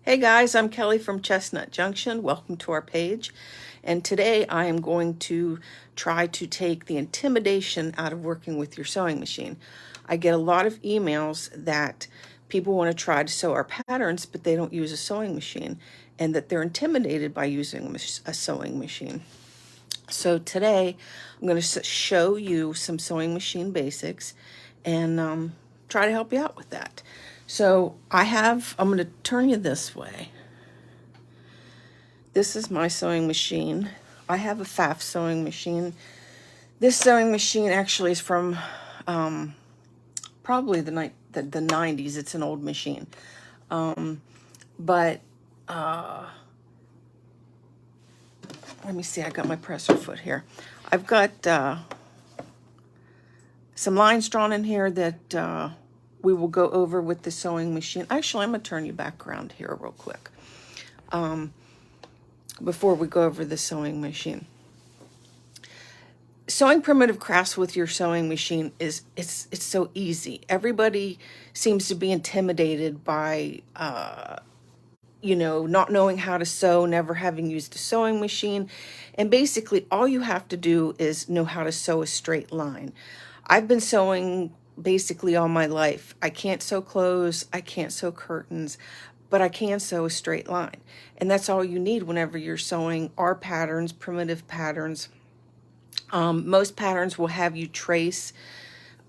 Hey guys, I'm Kelly from Chestnut, Junction. Welcome to our page. And today I am going to try to take the intimidation out of working with your sewing machine. I get a lot of emails that people want to try to sew our patterns, but they don't use a sewing machine, and that they're intimidated by using a sewing machine. So today I'm going to show you some sewing machine basics and try to help you out with that. So I'm going to turn you this way. This is my sewing machine. I have a Pfaff sewing machine. This sewing machine actually is from probably the 90s. It's an old machine. But let me see, I got my presser foot here. I've got some lines drawn in here that we will go over with the sewing machine. Actually, I'm going to turn you back around here real quick before we go over the sewing machine. Sewing primitive crafts with your sewing machine it's so easy. Everybody seems to be intimidated by not knowing how to sew, never having used a sewing machine. And basically all you have to do is know how to sew a straight line. I've been sewing basically all my life. I can't sew clothes, I can't sew curtains, but I can sew a straight line. And that's all you need whenever you're sewing our patterns, primitive patterns. Most patterns will have you trace.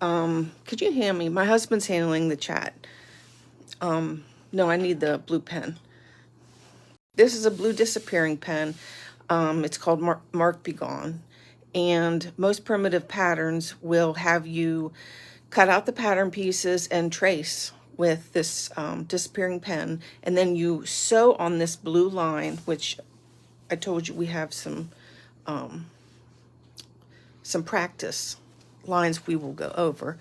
Could you hand me? My husband's handling the chat. No, I need the blue pen. This is a blue disappearing pen. It's called Mark Be Gone. And most primitive patterns will have you cut out the pattern pieces and trace with this disappearing pen. And then you sew on this blue line, which I told you we have some practice lines we will go over.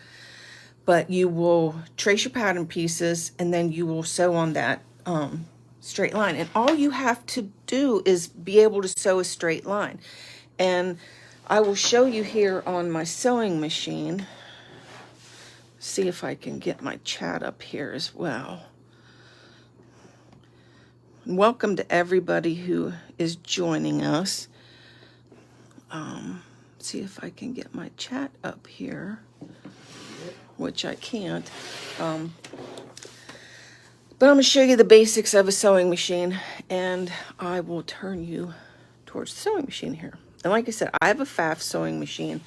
But you will trace your pattern pieces and then you will sew on that straight line. And all you have to do is be able to sew a straight line. And I will show you here on my sewing machine. See if I can get my chat up here as well. Welcome to everybody who is joining us. See if I can get my chat up here, which I can't. But I'm going to show you the basics of a sewing machine, and I will turn you towards the sewing machine here. And like I said, I have a Pfaff sewing machine.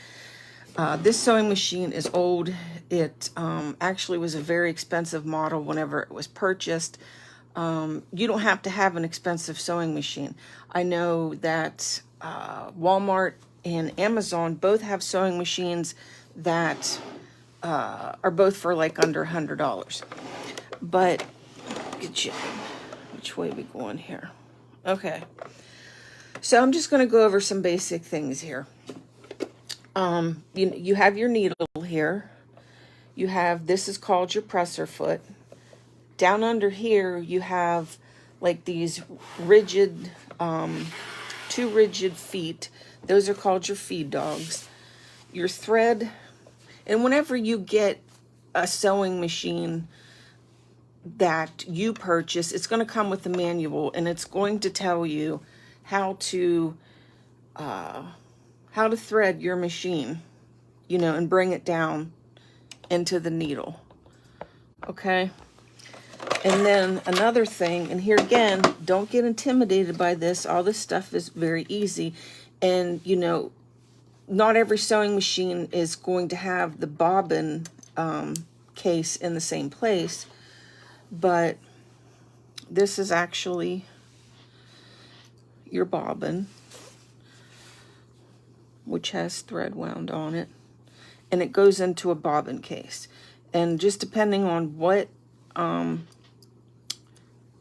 This sewing machine is old. It actually was a very expensive model whenever it was purchased. You don't have to have an expensive sewing machine. I know that Walmart and Amazon both have sewing machines that are both for like under $100. But get you, which way are we going here? Okay. So I'm just going to go over some basic things here. You have your needle here. You have, this is called your presser foot. Down under here, you have like these rigid, two rigid feet. Those are called your feed dogs. Your thread, and whenever you get a sewing machine that you purchase, it's going to come with a manual, and it's going to tell you how to thread your machine, and bring it down into the needle. Okay. And then another thing, and here again, don't get intimidated by this. All this stuff is very easy. And, not every sewing machine is going to have the bobbin case in the same place. But this is actually your bobbin, which has thread wound on it. And it goes into a bobbin case. And just depending on what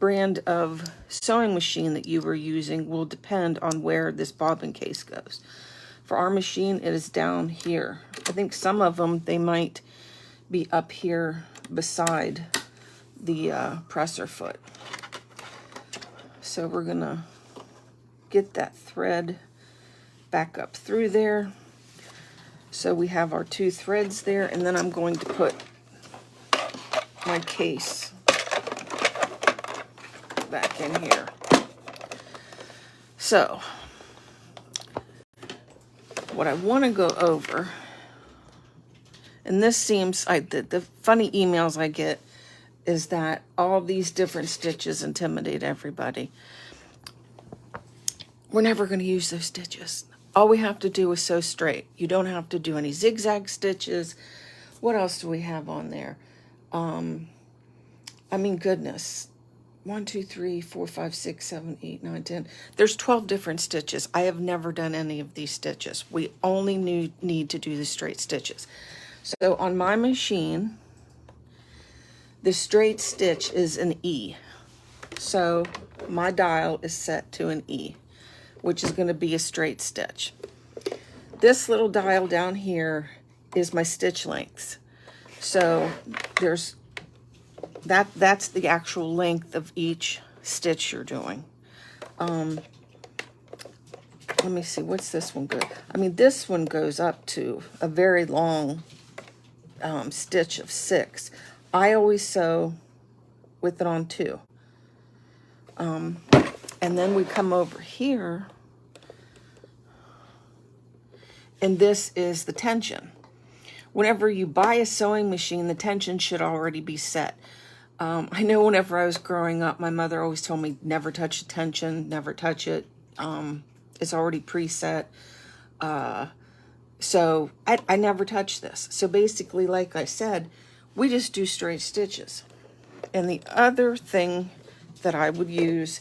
brand of sewing machine that you were using will depend on where this bobbin case goes. For our machine, it is down here. I think some of them, they might be up here beside the presser foot. So we're gonna get that thread back up through there. So we have our two threads there, and then I'm going to put my case back in here. So, what I want to go over, and this seems like the funny emails I get is that all these different stitches intimidate everybody. We're never going to use those stitches. All we have to do is sew straight. You don't have to do any zigzag stitches. What else do we have on there? I mean, goodness. 1, 2, 3, 4, 5, 6, 7, 8, 9, 10. There's 12 different stitches. I have never done any of these stitches. We only need to do the straight stitches. So on my machine, the straight stitch is an E. So my dial is set to an E, which is going to be a straight stitch. This little dial down here is my stitch lengths. So there's that's the actual length of each stitch you're doing. Let me see, what's this one go? I mean, this one goes up to a very long stitch of 6. I always sew with it on 2. And then we come over here, and this is the tension. Whenever you buy a sewing machine, the tension should already be set. I know whenever I was growing up, my mother always told me, never touch the tension, never touch it. It's already preset. So I never touch this. So basically, like I said, we just do straight stitches. And the other thing that I would use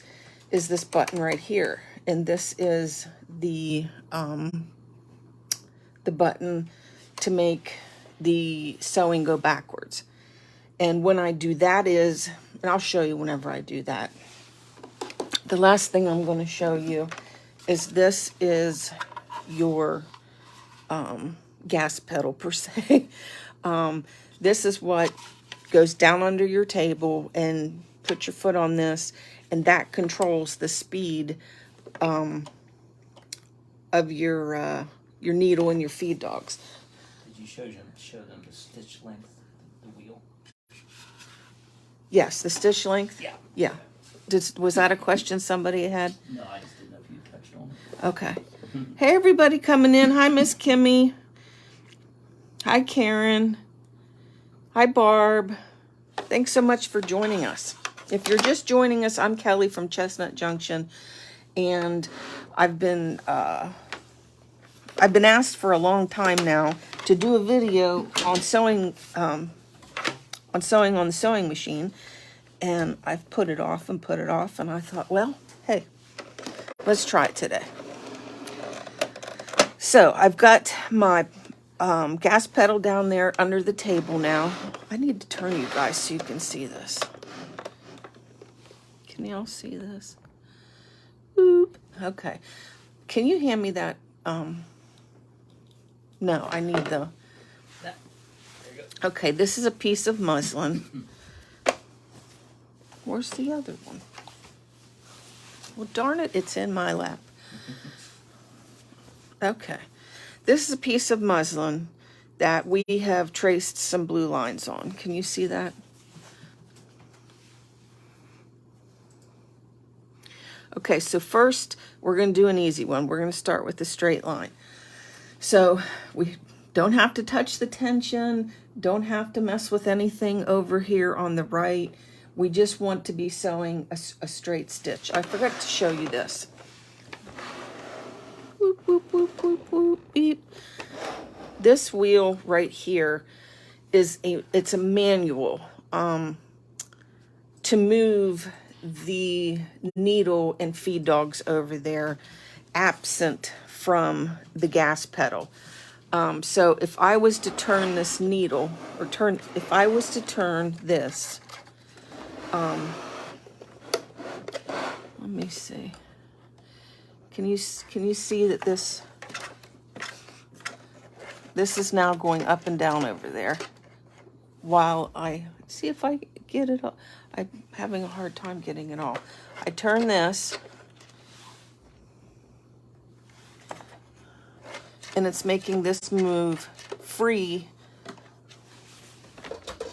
is this button right here. And this is the button to make the sewing go backwards. And when I do that is, and I'll show you whenever I do that. The last thing I'm going to show you is this is your gas pedal per se. This is what goes down under your table, and put your foot on this, and that controls the speed of your needle and your feed dogs. Did you show them the stitch length, the wheel? Yes, the stitch length? Yeah. Yeah. Was that a question somebody had? No, I just didn't know if you touched on it. Okay. Hey, everybody coming in. Hi, Miss Kimmy. Hi, Karen. Hi, Barb. Thanks so much for joining us. If you're just joining us, I'm Kelly from Chestnut Junction, and I've been asked for a long time now to do a video on sewing on the sewing machine, and I've put it off, and I thought, well, hey, let's try it today. So I've got my gas pedal down there under the table now. I need to turn you guys so you can see this. Can y'all see this? Boop. Okay. Can you hand me that? No, I need the... There you go. Okay, this is a piece of muslin. Where's the other one? Well, darn it, it's in my lap. Okay. This is a piece of muslin that we have traced some blue lines on. Can you see that? Okay, so first we're going to do an easy one. We're going to start with the straight line. So we don't have to touch the tension, don't have to mess with anything over here on the right. We just want to be sewing a straight stitch. I forgot to show you this. Whoop, whoop, whoop, whoop, whoop, beep. This wheel right here is it's a manual to move the needle and feed dogs over there absent from the gas pedal. So if I was to turn this needle, or if I was to turn this, let me see. Can you see that this is now going up and down over there? While I see if I get it all. I'm having a hard time getting it all. I turn this, and it's making this move free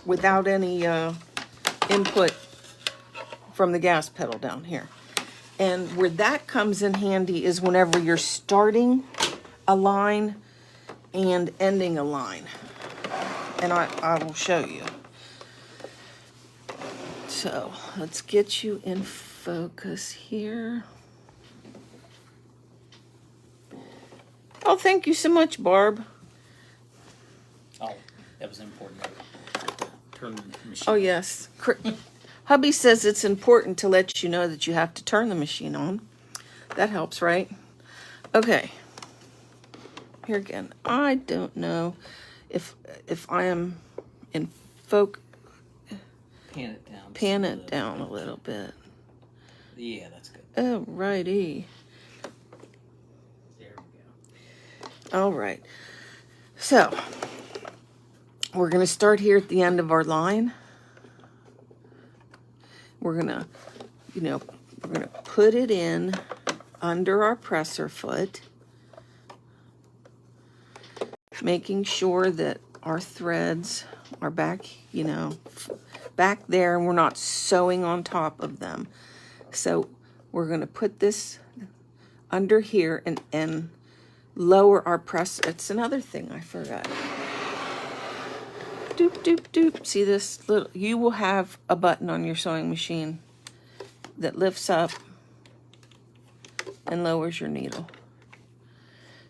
without any input from the gas pedal down here. And where that comes in handy is whenever you're starting a line and ending a line. And I will show you. So let's get you in focus here. Oh, thank you so much, Barb. Oh, that was important. Turn the machine. Oh, yes. Hubby says it's important to let you know that you have to turn the machine on. That helps, right? Okay. Here again. I don't know if I am in focus. Pan it down. Pan it down a little bit. Yeah, that's good. Alrighty. There we go. All right. So we're going to start here at the end of our line. We're going to, we're going to put it in under our presser foot, making sure that our threads are back, back there, and we're not sewing on top of them. So we're going to put this under here and lower our press. It's another thing I forgot. Doop, doop, doop. See this little, you will have a button on your sewing machine that lifts up and lowers your needle.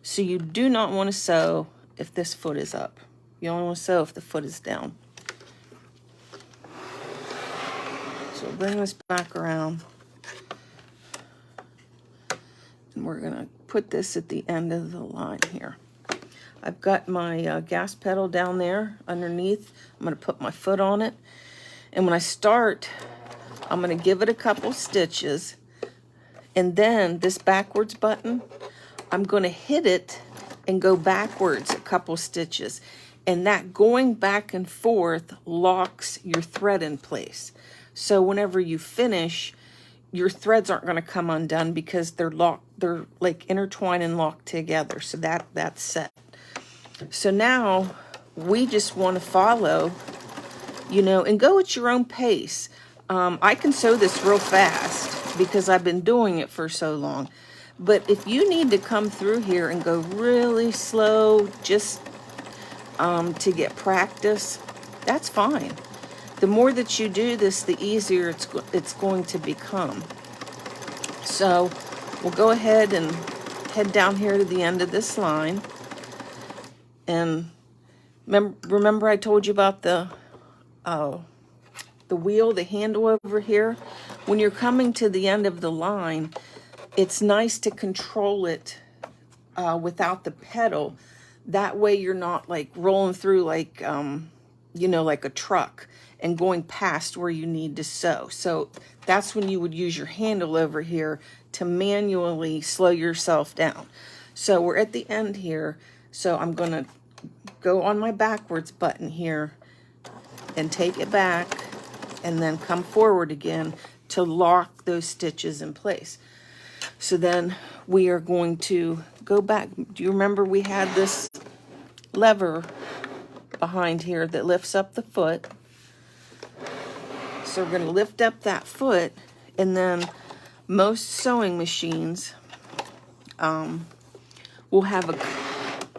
So you do not want to sew if this foot is up. You only want to sew if the foot is down. So bring this back around. And we're going to put this at the end of the line here. I've got my gas pedal down there underneath. I'm going to put my foot on it. And when I start, I'm going to give it a couple stitches. And then this backwards button, I'm going to hit it and go backwards a couple stitches. And that going back and forth locks your thread in place. So whenever you finish, your threads aren't going to come undone because they're locked. They're like intertwined and locked together. So that's set. So now we just want to follow, and go at your own pace. I can sew this real fast because I've been doing it for so long. But if you need to come through here and go really slow just to get practice, that's fine. The more that you do this, the easier it's going to become. So we'll go ahead and head down here to the end of this line. And remember I told you about the wheel, the handle over here? When you're coming to the end of the line, it's nice to control it without the pedal. That way you're not like rolling through like, like a truck and going past where you need to sew. So that's when you would use your handle over here to manually slow yourself down. So we're at the end here. So I'm going to go on my backwards button here and take it back and then come forward again to lock those stitches in place. So then we are going to go back. Do you remember we had this lever behind here that lifts up the foot? So we're going to lift up that foot, and then most sewing machines will have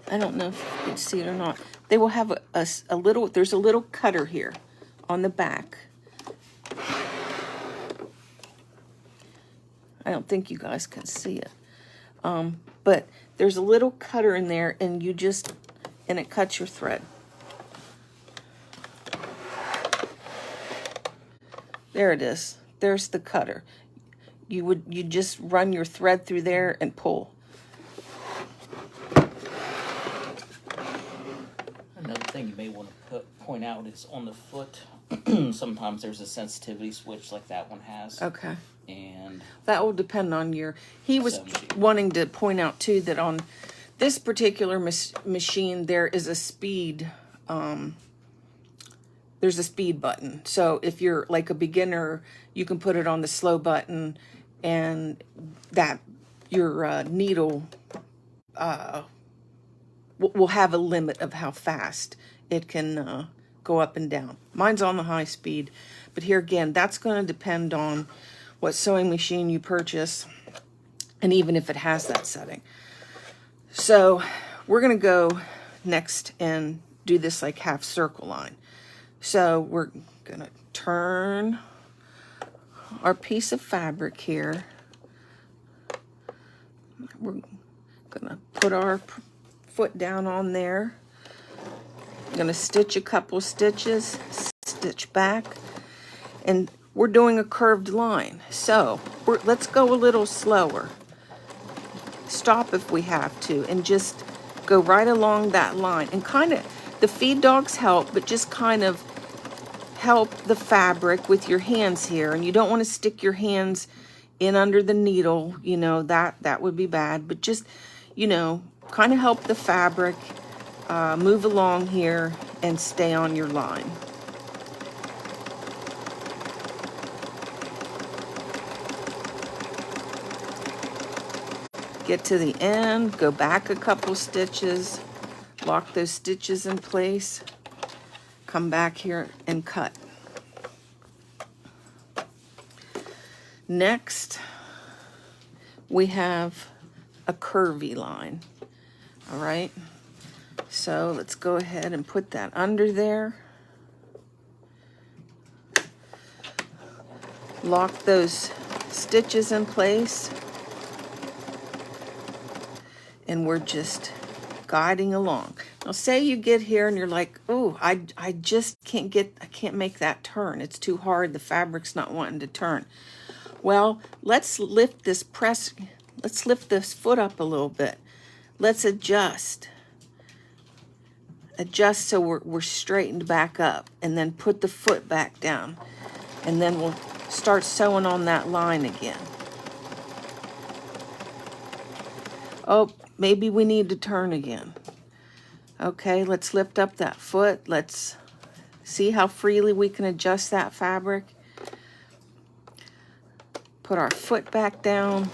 I don't know if you can see it or not. They will have a little, there's a little cutter here on the back. I don't think you guys can see it. But there's a little cutter in there, and it cuts your thread. There it is. There's the cutter. You just run your thread through there and pull. Another thing you may want to point out is on the foot, sometimes there's a sensitivity switch like that one has. Okay. And that will depend on he was wanting to point out too that on this particular machine there is a speed, there's a speed button. So if you're like a beginner, you can put it on the slow button, and that your needle will have a limit of how fast it can go up and down. Mine's on the high speed, but here again, that's going to depend on what sewing machine you purchase, and even if it has that setting. So we're going to go next and do this like half circle line. So we're going to turn our piece of fabric here. We're going to put our foot down on there. I'm going to stitch a couple stitches, stitch back, and we're doing a curved line. So let's go a little slower. Stop if we have to, and just go right along that line. And kind of, the feed dogs help, but just kind of help the fabric with your hands here. And you don't want to stick your hands in under the needle, you know, that would be bad. But just, you know, kind of help the fabric move along here and stay on your line. Get to the end, go back a couple stitches, lock those stitches in place, come back here and cut. Next, we have a curvy line. All right, so let's go ahead and put that under there. Lock those stitches in place. And we're just guiding along. Now say you get here and you're like, oh, I just can't make that turn. It's too hard, the fabric's not wanting to turn. Well, let's lift this foot up a little bit. Let's adjust. Adjust so we're straightened back up, and then put the foot back down. And then we'll start sewing on that line again. Oh, maybe we need to turn again. Okay, let's lift up that foot. Let's see how freely we can adjust that fabric. Put our foot back down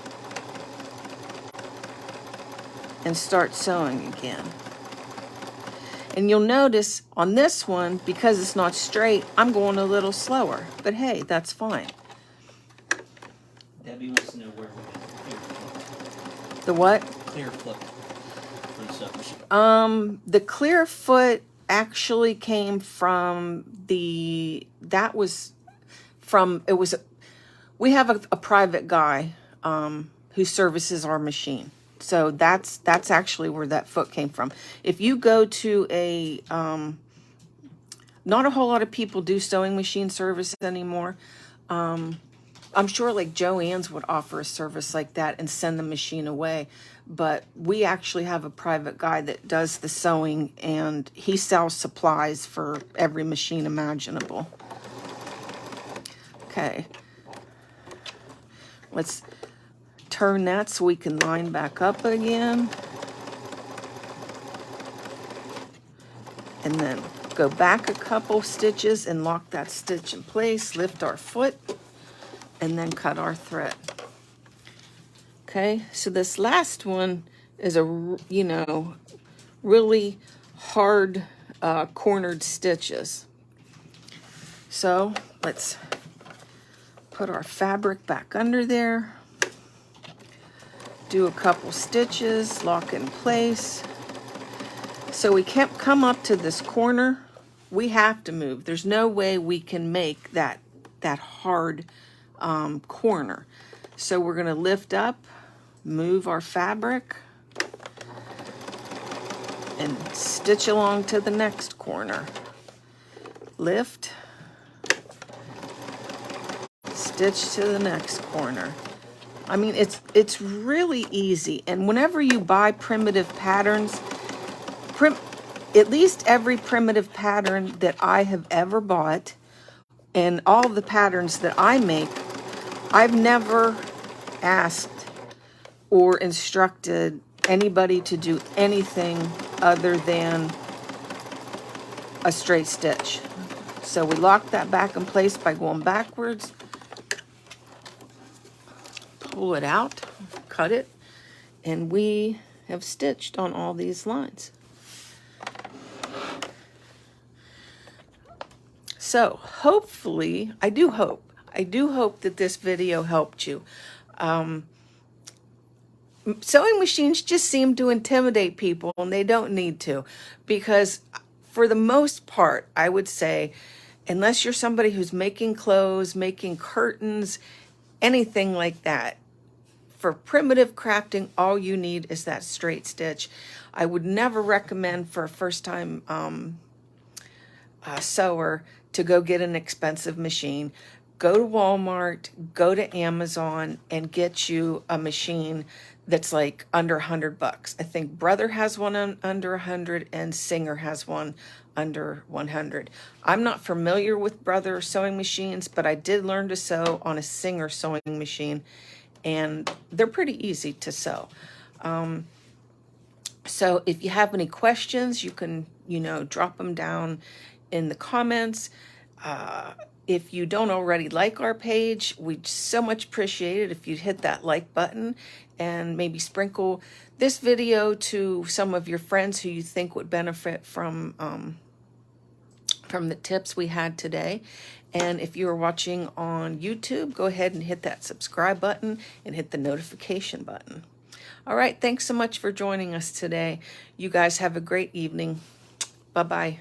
and start sewing again. And you'll notice on this one, because it's not straight, I'm going a little slower. But hey, that's fine. Debbie wants to know where we get the clear foot. The what? Clear foot for the sewing machine. The clear foot actually came from we have a private guy who services our machine. So that's actually where that foot came from. If you go to not a whole lot of people do sewing machine service anymore. I'm sure like Joann's would offer a service like that and send the machine away. But we actually have a private guy that does the sewing, and he sells supplies for every machine imaginable. Okay. Let's turn that so we can line back up again. And then go back a couple stitches and lock that stitch in place, lift our foot, and then cut our thread. Okay, so this last one is really hard cornered stitches. So let's put our fabric back under there, do a couple stitches, lock in place. So we can't come up to this corner. We have to move. There's no way we can make that hard corner. So we're going to lift up, move our fabric, and stitch along to the next corner. Lift, stitch to the next corner. I mean, it's really easy. And whenever you buy primitive patterns, at least every primitive pattern that I have ever bought, and all the patterns that I make, I've never asked or instructed anybody to do anything other than a straight stitch. So we lock that back in place by going backwards, pull it out, cut it, and we have stitched on all these lines. So hopefully, I do hope that this video helped you. Sewing machines just seem to intimidate people, and they don't need to, because for the most part, I would say, unless you're somebody who's making clothes, making curtains, anything like that, for primitive crafting, all you need is that straight stitch. I would never recommend for a first-time sewer to go get an expensive machine. Go to Walmart, go to Amazon, and get you a machine that's like under $100. I think Brother has one under 100, and Singer has one under 100. I'm not familiar with Brother sewing machines, but I did learn to sew on a Singer sewing machine, and they're pretty easy to sew. So if you have any questions, you can, drop them down in the comments. If you don't already like our page, we'd so much appreciate it if you'd hit that like button and maybe sprinkle this video to some of your friends who you think would benefit from the tips we had today. And if you are watching on YouTube, go ahead and hit that subscribe button and hit the notification button. All right, thanks so much for joining us today. You guys have a great evening. Bye-bye.